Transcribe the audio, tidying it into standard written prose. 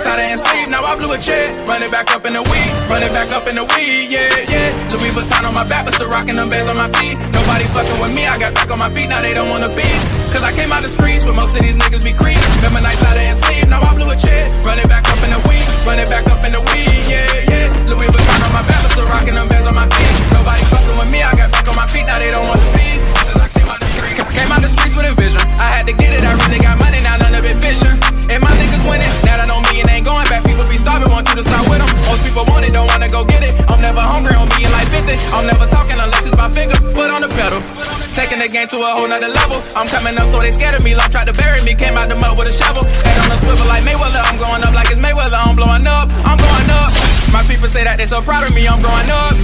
tired of sleep, now I blew a check. Run it back up in the weed, run it back up in the weed, yeah, yeah. Louis Vuitton on my back, but still rocking them bands on my feet. Nobody fucking with me, I got back on my feet, now they don't wanna be. Cause I came out the streets where most of these niggas be creep. Remember nights tired of sleep, now I blew a check. Run it back up in the weed, run it back up in the weed, yeah, yeah. Louis Vuitton on my back, but still rocking them bands on my feet. Nobody fucking with me, I got back on my feet, now they don't wanna be. Cause I came out the streets. Came out the streets with a vision. I had to get it, I really got money, now none of it vision. And my niggas winning, now that on me and ain't going back. People be starving, want you to start with them. Most people want it, don't wanna go get it. I'm never hungry, I'm being like 50. I'm never talking unless it's my fingers. Foot on the pedal, taking the game to a whole nother level. I'm coming up, so they scared of me. Like tried to bury me, came out the mud with a shovel. Head on a swivel like Mayweather. I'm going up like it's Mayweather. I'm blowing up, I'm going up. My people say that they so proud of me, I'm growing up.